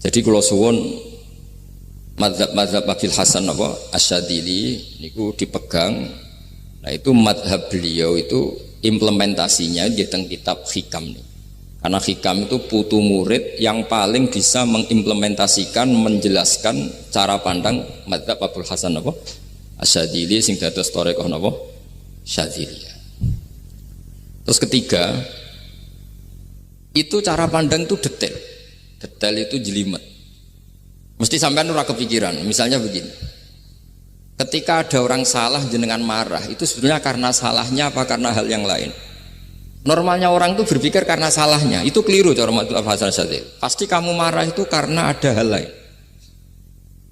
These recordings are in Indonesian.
Jadi kula suwun mazhab Abil Hasan apa Asyadzili niku dipegang. Nah itu mazhab beliau itu implementasinya di teng kitab Hikam nih. Karena Hikam itu putu murid yang paling bisa mengimplementasikan, menjelaskan cara pandang mazhab Abil Hasan apa Asyadzili sing dados thariqah napa Syadziliyah. Terus ketiga, itu cara pandang itu detail. Detail itu jelimet. Mesti sampean ora kepikiran. Misalnya begini. Ketika ada orang salah jenengan marah, itu sebetulnya karena salahnya apa karena hal yang lain? Normalnya orang itu berpikir karena salahnya. Itu keliru cara Abil Hasan Asyadzili. Pasti kamu marah itu karena ada hal lain.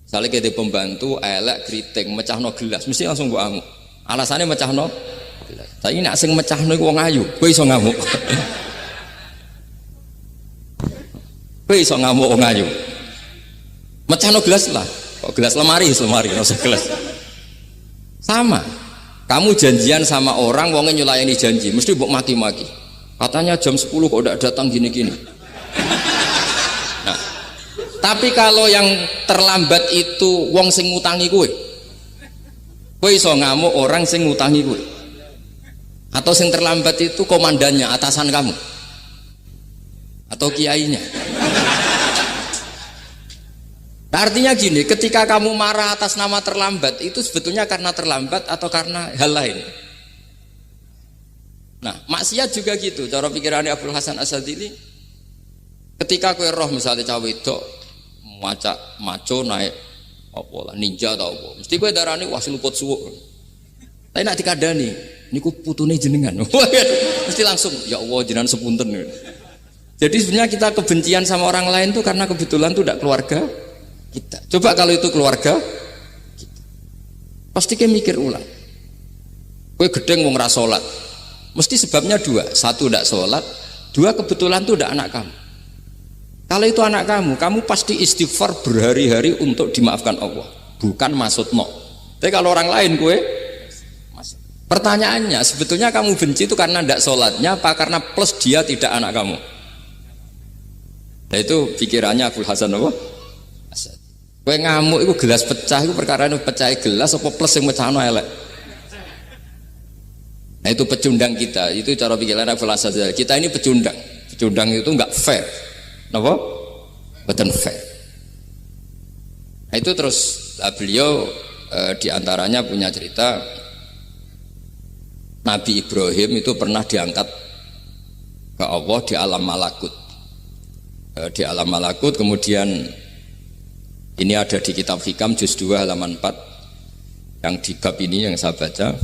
Misalnya kita pembantu elek kriting mecahno gelas, mesti langsung gua ngamuk. Alasannya mecahno gelas. Tapi nek sing mecahno iku wong ayu, kowe iso ngamuk. Kowe iso ngamuk wong ayu. Mecahno gelas lah. Kok gelas lemari, ora usah gelas. Sama. Kamu janjian sama orang, wongnya nyulayani janji, mesti mbok maki-maki. Katanya jam 10 kok udah datang gini-gini. Nah, tapi kalau yang terlambat itu wong sing ngutangi kowe iso ngamuk orang sing ngutangi kowe. Atau sing terlambat itu komandannya, atasan kamu. Atau kiainya. Nah, artinya gini, ketika kamu marah atas nama terlambat itu sebetulnya karena terlambat atau karena hal lain. Nah, maksiat juga gitu. Cara pikirannya Abil Hasan Asyadzili, ketika kowe roh misalnya cawe wedok maco naik apa lah ninja atau apa, mesti kowe darani wah seluput suwuk. Tapi nak dikandani, niku putune jenengan. Mesti langsung ya Allah jenengan sepunten. Jadi sebenarnya kita kebencian sama orang lain tuh karena kebetulan tuh tidak keluarga kita. Coba kalau itu keluarga kita, pasti kayak mikir ulang. Kowe gedeng wong ra salat, mesti sebabnya dua. Satu tidak sholat, dua kebetulan itu tidak anak kamu. Kalau itu anak kamu, kamu pasti istighfar berhari-hari untuk dimaafkan Allah, bukan maksud no. Tapi kalau orang lain kue, pertanyaannya sebetulnya kamu benci itu karena tidak sholatnya apa karena plus dia tidak anak kamu? Nah itu pikirannya Abil Hasan apa? Kue ngamuk itu gelas pecah, itu perkara itu pecah gelas apa plus yang pecah no elek? Nah itu pecundang kita, itu cara pikiran Abil Hasan. Kita ini pecundang itu nggak fair. Napa? Betul fair. Nah itu terus beliau diantaranya punya cerita Nabi Ibrahim itu pernah diangkat ke Allah di alam malakut. Di alam malakut kemudian ini ada di kitab Hikam juz 2 halaman 4 yang di bab ini yang saya baca.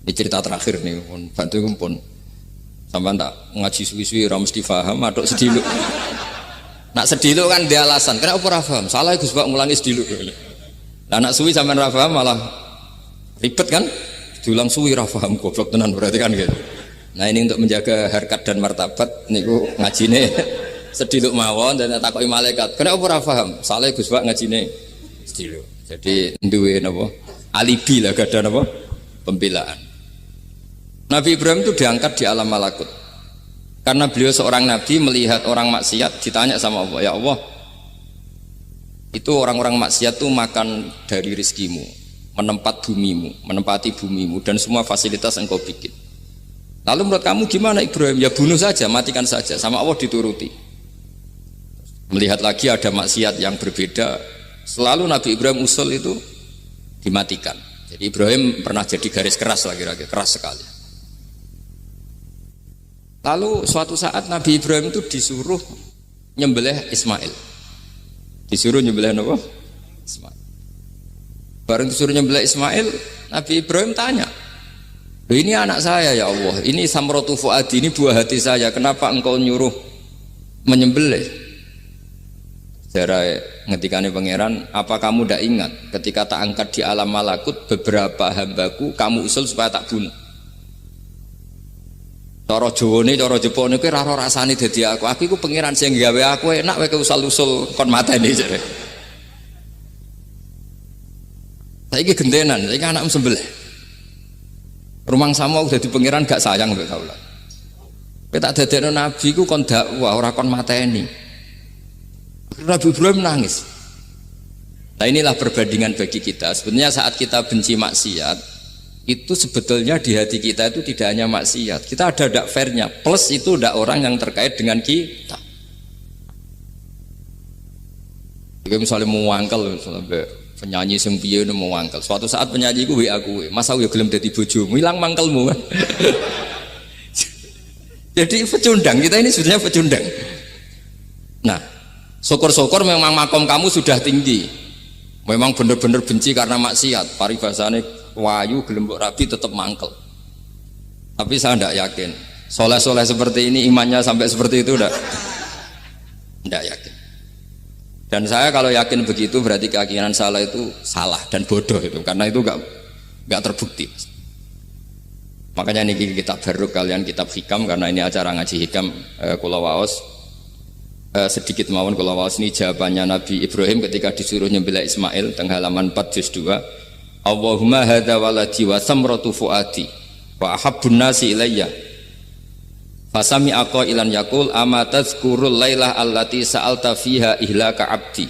Ini cerita terakhir nih, bantu kumpul. Sampai tak ngaji suwi-suwi ora mesti paham, aduk sediluk. Nak sediluk kan dia alasan, kenapa ora paham? Salah Gus Pak ngulangi sediluk. Lah nak suwi sampean ora paham malah ribet kan? Diulang suwi ora paham goblok tenan berarti kan gitu. Nah ini untuk menjaga harkat dan martabat niku ngajine sediluk mawon dan takoki malaikat. Kenapa ora paham? Salah Gus Pak ngajine sediluk. Jadi duwe napa? Alibi lah gada napa? Pembelaan. Nabi Ibrahim itu diangkat di alam malakut karena beliau seorang nabi melihat orang maksiat ditanya sama Allah, ya Allah itu orang-orang maksiat itu makan dari rizkimu, menempati bumimu dan semua fasilitas engkau bikin. Lalu menurut kamu gimana Ibrahim? Ya bunuh saja, matikan saja. Sama Allah dituruti. Melihat lagi ada maksiat yang berbeda, selalu Nabi Ibrahim usul itu dimatikan. Jadi Ibrahim pernah jadi garis keras lagi, keras sekali. Lalu suatu saat Nabi Ibrahim itu disuruh nyembelih Ismail. Disuruh nyembelih apa? Ismail. Bareng disuruh nyembelih Ismail, Nabi Ibrahim tanya, ini anak saya ya Allah, ini samratu fuadi, ini buah hati saya, kenapa engkau nyuruh menyembelih? Cara ngetikane pangeran, apa kamu tidak ingat ketika tak angkat di alam malakut beberapa hambaku kamu usul supaya tak bunuh? Cara Jawane, cara Jepone kuwi ora rasane dadi aku. Aku iku pangeran sing gawe aku enak wae usul-usul kon mateni jare. Saiki gentenan, saiki anakmu sembelih. Rumang sama udah di pangeran gak sayang mbek kaula. Kowe tak dadekno nabi ku kon dakwah ora kon mateni. Nabi Ibrahim nangis. Nah inilah perbandingan bagi kita. Sebenarnya saat kita benci maksiat, itu sebetulnya di hati kita itu tidak hanya maksiat. Kita ada dak fairnya. Plus itu dak orang yang terkait dengan kita. Jika misalnya mau wangkel, misalnya penyanyi sing piye mau wangkel. Suatu saat penyanyi ku WA aku, "Mas aku ya gelem dadi bojomu, ilang mangkelmu." Kan. Jadi pecundang, kita ini sebenarnya pecundang. Nah, syukur-syukur memang makom kamu sudah tinggi. Memang benar-benar benci karena maksiat. Paribasane wayu gelem mbok rabi tetap mangkel. Tapi saya tidak yakin. Soleh-soleh seperti ini imannya sampai seperti itu tidak yakin. Dan saya kalau yakin begitu berarti keyakinan salah itu salah dan bodoh itu, karena itu nggak terbukti. Makanya ini kitab baru kalian kitab hikam, karena ini acara ngaji hikam kula waos. Sedikit mawon kula waos ini jawabannya Nabi Ibrahim ketika disuruh nyembelih Ismail teng halaman 4 juz 2. Allahumma hadza waladi wa samratu fuadi wa ahabbun nasi ilayya. Fasami aqailan yaqul ama tazkurul lailah allati sa'alta fiha ihlaka abdi.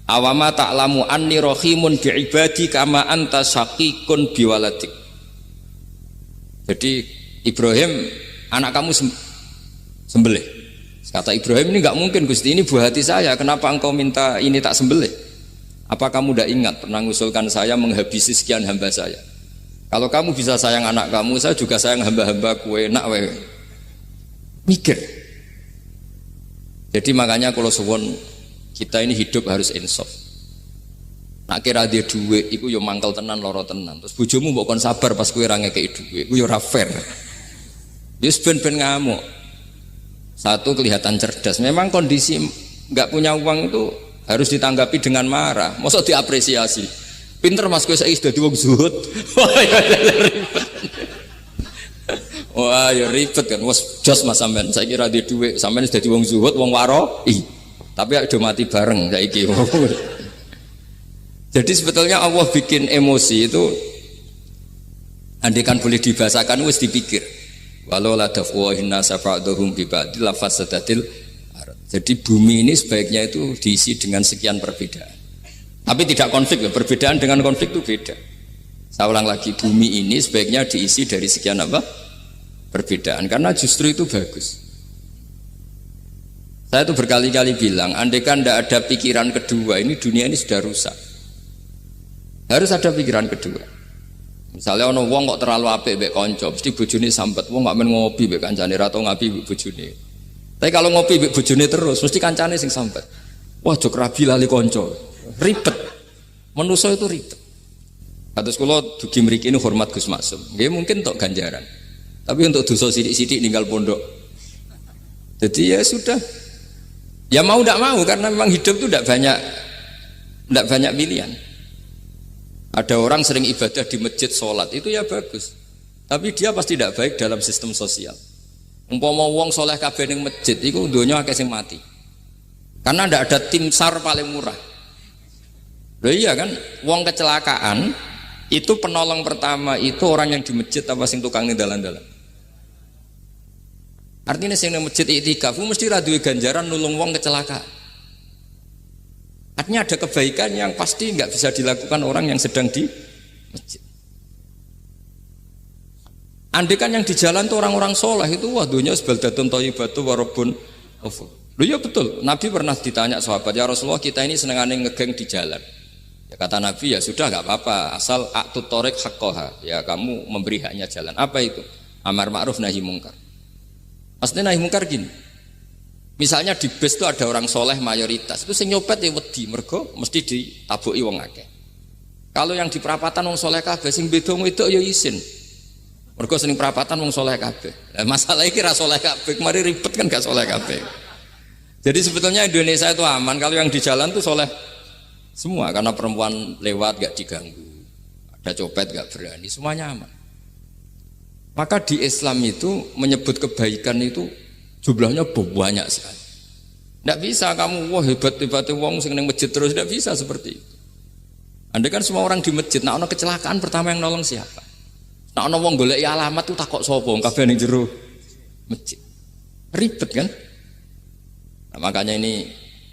Awama ta'lamu anni rahimun bi ibadi kama anta syaqiqun biwaladik. Jadi Ibrahim, anak kamu sembelih. Kata Ibrahim, ini nggak mungkin Gusti, ini buah hati saya, kenapa engkau minta ini tak sembelih? Apa kamu tidak ingat pernah mengusulkan saya menghabisi sekian hamba saya? Kalau kamu bisa sayang anak kamu, saya juga sayang hamba-hamba kue enak wewe. Mikir. Jadi makanya kalau suwon kita ini hidup harus insaf. Nak kira dia duit, iku yo mangkel tenan, loro tenan. Terus bojomu mbok kon sabar pas kowe ra ngekeki duit, iku yo ora fair. Wis ben-ben ngamuk. Satu kelihatan cerdas. Memang kondisi nggak punya uang itu harus ditanggapi dengan marah. Masa diapresiasi. Pinter mas kowe saiki dadi wong zuhud. Wah ya ribet kan. Wes jos mas sampean. Saiki ra duwe dhuwit, sampean wis dadi wong zuhud, wong waro. Tapi do mati bareng saiki. Jadi sebetulnya Allah bikin emosi itu andaikan boleh dibahasakan wis dipikir. Walau la dafwahin nasa ba'dhum bi ba'd la fasadatil ard. Jadi bumi ini sebaiknya itu diisi dengan sekian perbedaan. Tapi tidak konflik, perbedaan dengan konflik itu beda. Saya ulang lagi, bumi ini sebaiknya diisi dari sekian apa? Perbedaan, karena justru itu bagus. Saya itu berkali-kali bilang, andaikan tidak ada pikiran kedua, ini dunia ini sudah rusak. Harus ada pikiran kedua. Misalnya ono wong kok terlalu apik mbek kanca, mesti bojone sambat. Wong gak men ngopi mbek kancane ra tau ngapi mbek bojone. Tapi kalau ngopi mbek bojone terus, mesti kancane sing sambat. Wah, jok rabi lali kanca. Ribet. Manusa itu ribet. Kados kula dugi mriki ini hormat Gus Maksum. Nggih mungkin tok ganjaran. Tapi untuk dosa sithik-sithik ninggal pondok. Jadi ya sudah. Ya mau ndak mau karena memang hidup itu ndak banyak pilihan. Ada orang sering ibadah di masjid sholat, itu ya bagus. Tapi dia pasti tidak baik dalam sistem sosial. Umpama wong soleh kabeh ning masjid, itu dunia akeh sing mati. Karena tidak ada tim SAR paling murah. Loh iya kan, wong kecelakaan, itu penolong pertama itu orang yang di masjid apa sing tukang ning dalan-dalan. Artinya sing ning masjid iktikaf mesti ra duwe ganjaran nulung wong kecelakaan. Artinya ada kebaikan yang pasti nggak bisa dilakukan orang yang sedang di masjid. Andai kan yang di jalan tuh orang-orang soleh itu wah dunia sebaldatun thayyibatu warabun ghafur. Loh ya betul. Nabi pernah ditanya sahabat, ya Rasulullah kita ini senengane ngegeng di jalan. Ya kata Nabi ya sudah nggak apa-apa asal a'tut thoriq haqqaha. Ya kamu memberi haknya jalan. Apa itu? Amar ma'ruf nahi mungkar. Maksudnya nahi mungkar gini. Misalnya di bus itu ada orang soleh mayoritas, itu sing nyopet ya wedi, mergo mesti ditabuki wong akeh. Kalau yang di perapatan wong soleh kabeh, sing beda wedok ya isin. Mergo sing perapatan wong soleh kabeh. Nah, masalah iki ra soleh kabeh, kemari ribet kan gak soleh kabeh. Jadi sebetulnya Indonesia itu aman kalau yang di jalan tuh soleh semua, karena perempuan lewat gak diganggu, ada copet gak berani, semuanya aman. Maka di Islam itu menyebut kebaikan itu jumlahnya banyak sekali. Tidak bisa kamu wah hebat-hebat wong sing ning masjid terus, tidak bisa seperti itu. Andai kan semua orang di masjid, nah ono kecelakaan pertama yang nolong siapa? Nah ono wong golek alamat tuh takok sapa kabeh ning jero masjid. Ribet kan? Nah, makanya ini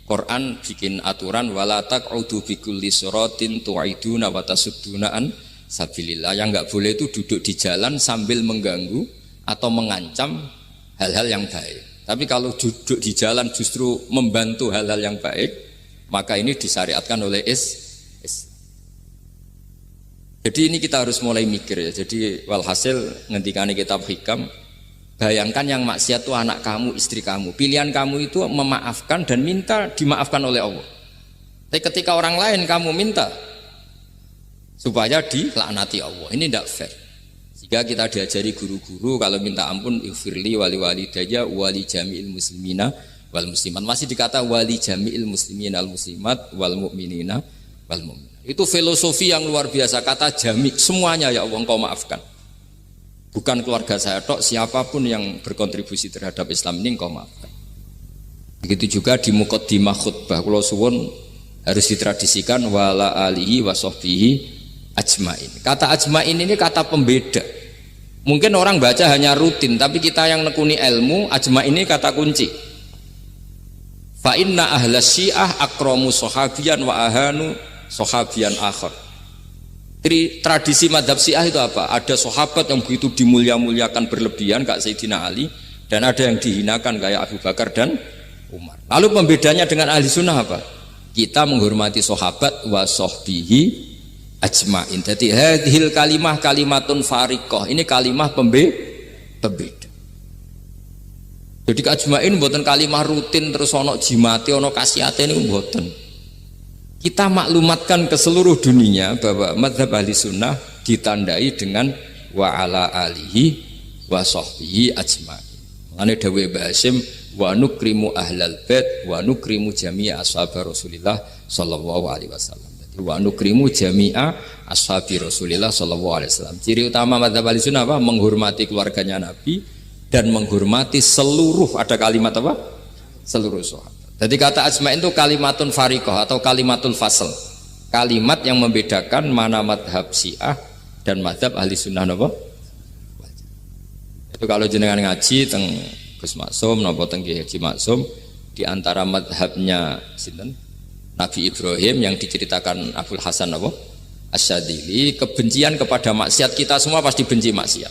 Quran bikin aturan wala taq'udu bikulli siratin tu'iduna wa tasudduna an sabilillah. Yang enggak boleh itu duduk di jalan sambil mengganggu atau mengancam hal-hal yang baik. Tapi kalau duduk di jalan justru membantu hal-hal yang baik, maka ini disyariatkan oleh Jadi ini kita harus mulai mikir ya. Jadi walhasil ngendikane kitab hikam, bayangkan yang maksiat itu anak kamu, istri kamu. Pilihan kamu itu memaafkan dan minta dimaafkan oleh Allah. Tapi ketika orang lain kamu minta supaya dilaknati Allah, ini tidak fair. Jika kita diajari guru-guru kalau minta ampun ighfirli wali walidayya wali jami'il muslimina wal muslimat. Masih dikata wali jami'il muslimina al muslimat wal mu'minina wal mu'minat. Itu filosofi yang luar biasa, kata jami' semuanya ya Allah engkau maafkan. Bukan keluarga saya tok, siapapun yang berkontribusi terhadap Islam ini engkau maafkan. Begitu juga di muqaddimah khutbah kula suwun harus ditradisikan wala alihi wa sahbihi ajmain. Kata ajmain ini kata pembeda. Mungkin orang baca hanya rutin, tapi kita yang nekuni ilmu, ajmain ini kata kunci. Fa inna ahlas syiah akramu sahabiyan wa ahanu sahabiyan akhar. Tradisi madhab syiah itu apa? Ada sahabat yang begitu dimulia-muliakan berlebihan kayak Sayyidina Ali, dan ada yang dihinakan kayak Abu Bakar dan Umar. Lalu pembedanya dengan ahli sunnah apa? Kita menghormati sahabat wa sahbihi ajmain. Jadi hadhil kalimah kalimatun fariqah. Ini kalimah pembeda. Jadi ajmain mboten kalimah rutin terus ono jimate ono kasiate niku mboten. Kita maklumatkan ke seluruh dunia bahwa mazhab ahli sunnah ditandai dengan wa ala alihi wa sahbihi ajmain. Mane dawuh Mbah Hasyim wa nukrimu ahlal bait wa nukrimu jami'a ashab Rasulillah sallallahu alaihi wasallam. Wa nukrimu jami'a ashabi Rasulillah sallallahu alaihi wasallam. Ciri utama mazhab ahli sunnah apa? Menghormati keluarganya Nabi dan menghormati seluruh, ada kalimat apa? Seluruh sahabat. Jadi kata ajma'in itu kalimatun fariqah atau kalimatul fasl. Kalimat yang membedakan mana madhab syiah dan madhab ahli sunnah apa? Itu kalau jenengan ngaji teng Gus Maksum napa teng Kiai Haji Maksum, di antara madhabnya sinten? Nabi Ibrahim yang diceritakan Abdul Hasan apa? Asyadili, kebencian kepada maksiat, kita semua pasti benci maksiat.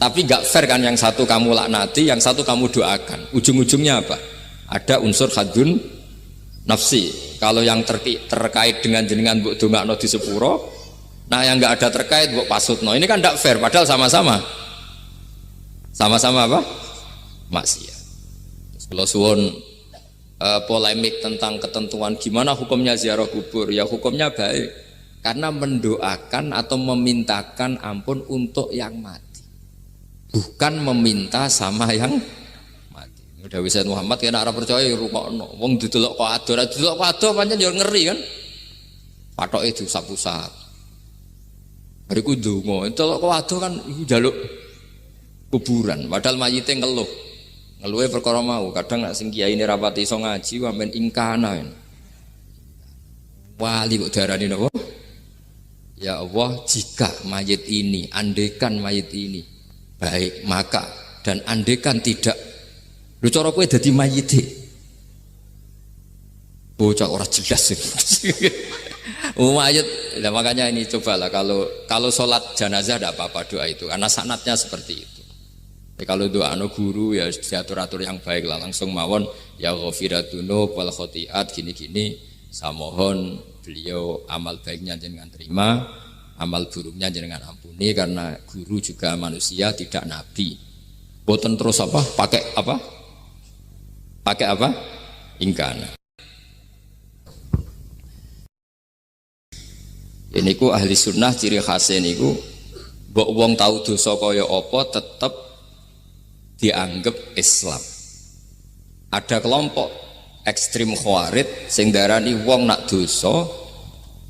Tapi gak fair kan, yang satu kamu laknati, yang satu kamu doakan. Ujung-ujungnya apa? Ada unsur hadun nafsi. Kalau yang terkait dengan jenengan mbok dongakno di sepuro, nah yang enggak ada terkait mbok pasutno. Ini kan tidak fair, padahal sama-sama apa? Maksiat. Kalau suwun polemik tentang ketentuan gimana hukumnya ziarah kubur, ya hukumnya baik karena mendoakan atau memintakan ampun untuk yang mati, bukan meminta sama yang Udah Sayyid Muhammad kena arah percaya rukokno. Wong didelok kok ado pancen ya ngeri kan. Patoke diusap-usap. Bariku ndonga, delok kok ado kan iku njaluk kuburan, padahal mayite ngeluh. Ngeluhe perkara mau, kadang nek sing kiyaine rapati iso ngaji sampean ingkana. Wali kok diarani napa? Ya Allah, jika mayit ini, andekan mayit ini baik, maka dan andekan tidak, lu cara kowe dadi mayite. Bocah ora jelas. Mayit. Nah, makanya ini cobalah kalau sholat jenazah tidak apa-apa doa itu karena sanatnya seperti itu. Kalau doa guru ya diatur-atur yang baik lah, langsung mawon ya ghafiratunu wal khotiat gini-gini. Saya mohon beliau amal baiknya jangan terima, amal buruknya jangan ampuni, karena guru juga manusia tidak nabi. Boten terus apa? Pakai apa? Ingkana. Ini ku ahli sunnah ciri khasnya niku mbok wong tahu dosa kaya apa tetap dianggap Islam. Ada kelompok ekstrim khawarij sing darani wong nak dosa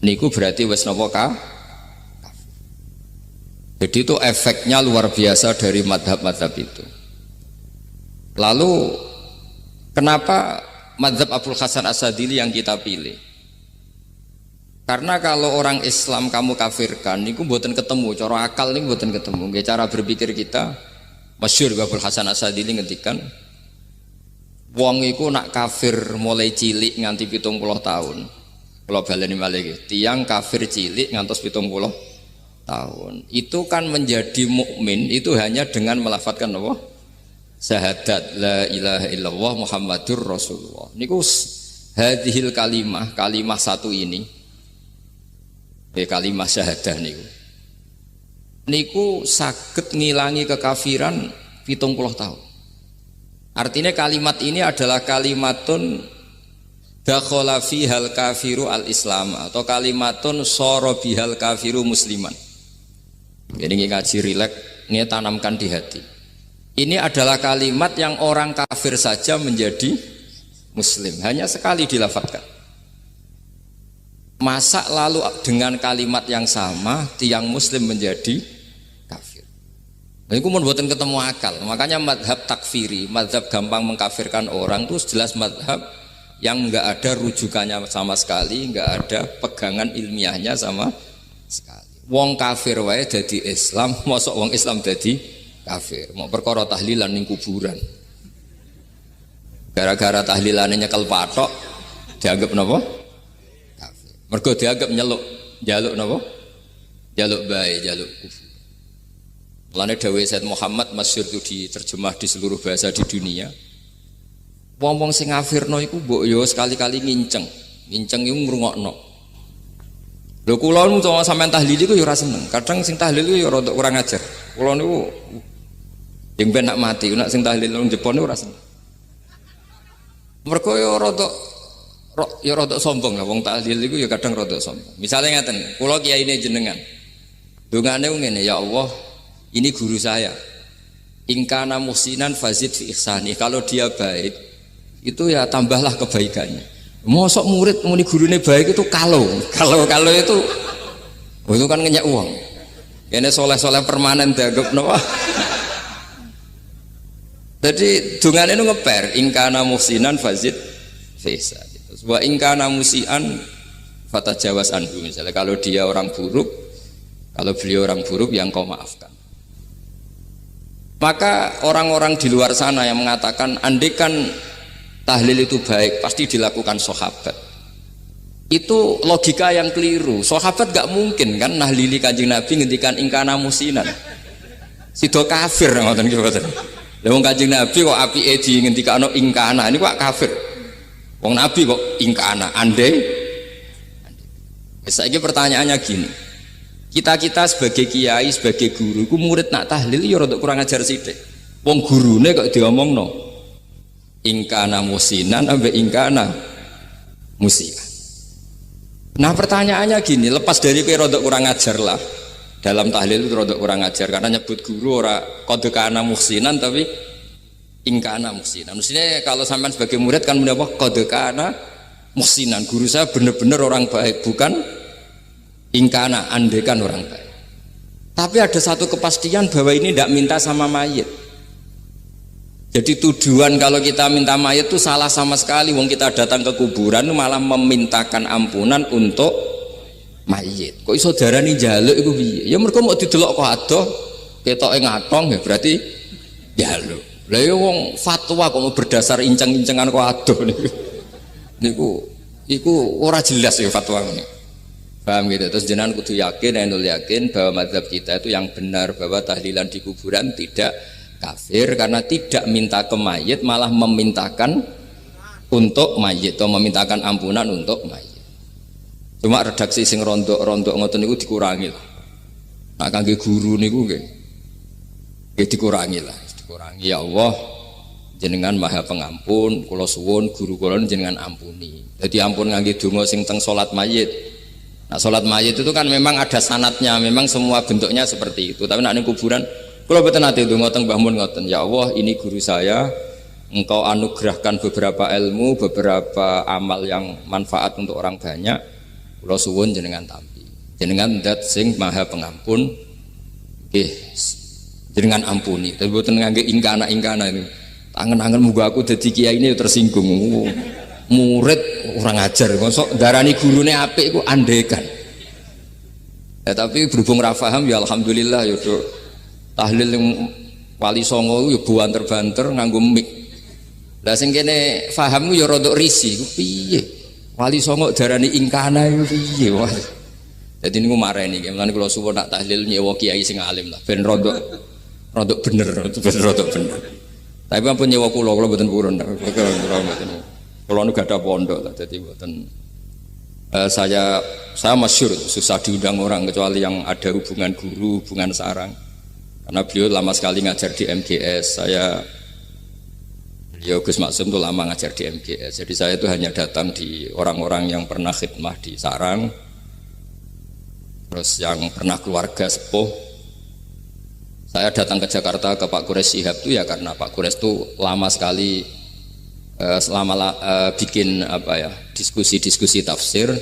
niku berarti wis napa ka. Jadi itu efeknya luar biasa dari madhab-madhab itu. Lalu kenapa madhab Abdul Hasan Asyadili yang kita pilih? Karena kalau orang Islam kamu kafirkan, niku mboten ketemu, cara akal niku mboten ketemu. Nggih cara berpikir kita, masyhur Abdul Hasan Asyadili ngendikan, Wong iku nak kafir mulai cilik nganti 70 tahun. Kalau baleni malih iki, tiyang kafir cilik ngantos 70 tahun. Itu kan menjadi mukmin itu hanya dengan melafadzkan apa? Syahadat la ilaha illallah Muhammadur Rasulullah. Niku hadhil kalimah satu ini. Kalimah syahadah niku saged ngilangi kekafiran 70 tahun. Artinya kalimat ini adalah kalimatun dakhala fihal kafiru al-islam atau kalimatun sara bihal kafiru musliman. Jadi ngaji rileks, ini tanamkan di hati. Ini adalah kalimat yang orang kafir saja menjadi muslim, hanya sekali dilafadzkan. Masa lalu dengan kalimat yang sama tiang muslim menjadi kafir. Nah, itu membuatkan ketemu akal. Makanya madhab takfiri, madhab gampang mengkafirkan orang itu jelas madhab yang enggak ada rujukannya sama sekali, enggak ada pegangan ilmiahnya sama sekali. Wong kafir wae dadi Islam, mosok wong Islam dadi kafir. Mau perkara tahlilan ning kuburan. Gara-gara tahlilane nyekel patok dianggap napa? Kafir. Mergo dianggap njaluk napa? Jaluk bae, jaluk kufur. Mulane dawuh Said Muhammad masyhur itu diterjemah di seluruh bahasa di dunia. Wong-wong sing ngafirno iku mbok yo sekali-kali nginceng iku ngrungokno. Lho kula nu sampean tahlil iku yo ora seneng. Kadang sing tahlil iku yo rada kurang ajar. Kula niku yang ben nak mati, nak sing tahlil nang Jepone ora seneng. Mergo yo rada sombong lah wong tahlil iku yo kadang rada sombong. Misale ngaten, kula kiyaine jenengan. Dongane ngene, ya Allah, ini guru saya. Ingkana muhsinan fazid fi ihsani. Kalau dia baik, itu ya tambahlah kebaikannya. Mosok murid muni gurune baik itu kalau itu kan ngenyak uang. Kene soleh-soleh permanen dianggap napa? Jadi dungane itu ngeper ingkana muhsinan fazid fi ihsani. Wa ingkana musian fatajawaz anhu. Misalnya kalau dia orang buruk, kalau beliau orang buruk yang kau maafkan. Maka orang-orang di luar sana yang mengatakan andekan tahlil itu baik pasti dilakukan sahabat, itu logika yang keliru. Sahabat gak mungkin kan nahlili Kanjeng Nabi ngendikan ingkana musinan, sido kafir ngoten iki mboten. Lah wong Kanjeng Nabi kok apike di ngendikano ingkana, ini kok kafir. Wong Nabi kok ingkana, andai. Saiki pertanyaannya gini. Kita sebagai kiai, sebagai guru, ku murid nak tahlil ya rada kurang ajar sithik. Wong gurune kok diomongno ingkana musinan ambek ingkana musian. Nah pertanyaannya gini, lepas dari kowe rada kurang ajar lah. Dalam tahlil itu rada kurang ajar karena nyebut guru ora qad kana musinan tapi ingkana musinan. Mestinya kalau sampean sebagai murid kan muni apa? Qad kana musinan. Guru saya benar-benar orang baik, bukan ingkana andekan orang baik. Tapi ada satu kepastian bahwa ini tidak minta sama mayit. Jadi tujuan kalau kita minta mayit itu salah sama sekali. Wong kita datang ke kuburan malah memintakan ampunan untuk mayit. Kok iso darani njaluk iku piye? Ya mergo mau didelok kok adoh ketoke ngatong ya berarti njaluk. Lah ya wong fatwa kok mau berdasar inceng-incengan kok adoh niku ora jelas ya fatwa ngene. Paham gitu. Terus jenengan kudu yakin, yakin bahwa mazhab kita itu yang benar, bahwa tahlilan di kuburan tidak kafir karena tidak minta ke mayit, malah memintakan untuk mayit atau memintakan ampunan untuk mayit. Cuma redaksi sing rondok ngoten niku dikurangi lah. Nah kangge guru niku nggih dikurangi lah, dikurangi. Ya Allah, jenengan Maha Pengampun, kula suwun guru kula jenengan ampuni. Jadi ampun ngangge donga sing teng salat mayit. Nah sholat mayit itu kan memang ada sanatnya, memang semua bentuknya seperti itu. Tapi nak ning kuburan, kalau betul nanti itu ngotong Mbah Mun ngoten, ya Allah ini guru saya, engkau anugerahkan beberapa ilmu, beberapa amal yang manfaat untuk orang banyak. Kalau suwun jenengan tampi, jenengan dat sing Maha Pengampun, jenengan ampuni. Tapi betul ngangge ingkana ini, tangan muga aku dadi kiai ini tersinggung. Murid orang ajar, kok darani gurune apik iku andekan. Ya tapi berhubung ra paham ya alhamdulillah ya tahlil yang Wali Songo ya banter-banter nganggo mic. Lah sing kene paham ku ya rada risi ku piye? Wali Songo darani ingkana iku piye wae. Dadi niku mareni nggih, mulane kula suwun nak tahlil nyewa kiai sing alim lah ben rada bener, ben rada bener. Tapi ampun nyewa kula mboten purun. Kula nu gak ada pondok lah dadi mboten saya masyhur susah diundang orang kecuali yang ada hubungan guru, hubungan sarang. Karena beliau lama sekali ngajar di MGS. Beliau Gus Maksum itu lama ngajar di MGS. Jadi saya itu hanya datang di orang-orang yang pernah khidmah di sarang, terus yang pernah keluarga sepuh. Saya datang ke Jakarta ke Pak Quraisy Shihab itu ya karena Pak Quraisy itu lama sekali bikin diskusi tafsir.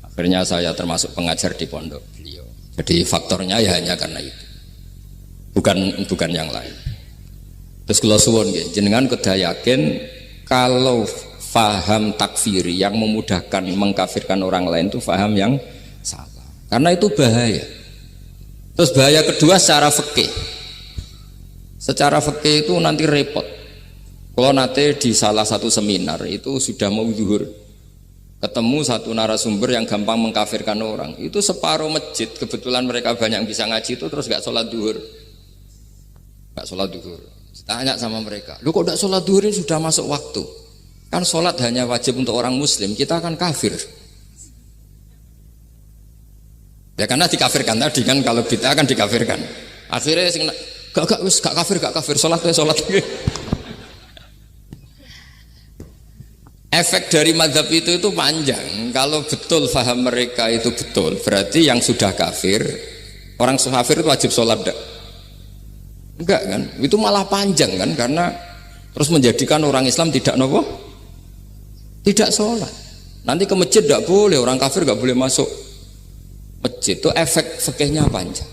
Akhirnya saya termasuk pengajar di pondok beliau. Jadi faktornya ya hanya karena itu, bukan yang lain. Terus kula suwun nggih, jenengan kedah yakin kalau faham takfiri yang memudahkan mengkafirkan orang lain itu faham yang salah, karena itu bahaya. Terus bahaya kedua secara fikih. Secara fikih itu nanti repot. Kalau nanti di salah satu seminar itu sudah mau zuhur, ketemu satu narasumber yang gampang mengkafirkan orang, itu separuh masjid, kebetulan mereka banyak yang bisa ngaji itu terus gak sholat zuhur. Tanya sama mereka, lu kok gak sholat zuhur, ini sudah masuk waktu, kan sholat hanya wajib untuk orang muslim, kita akan kafir. Ya karena dikafirkan tadi kan, kalau kita akan dikafirkan. Akhirnya gak kafir, sholat. Efek dari mazhab itu panjang. Kalau betul faham mereka itu betul, berarti yang sudah kafir, orang kafir itu wajib sholat enggak kan? Itu malah panjang kan, karena terus menjadikan orang Islam tidak sholat. Nanti ke masjid tidak boleh, orang kafir nggak boleh masuk masjid. Itu efek fikihnya panjang.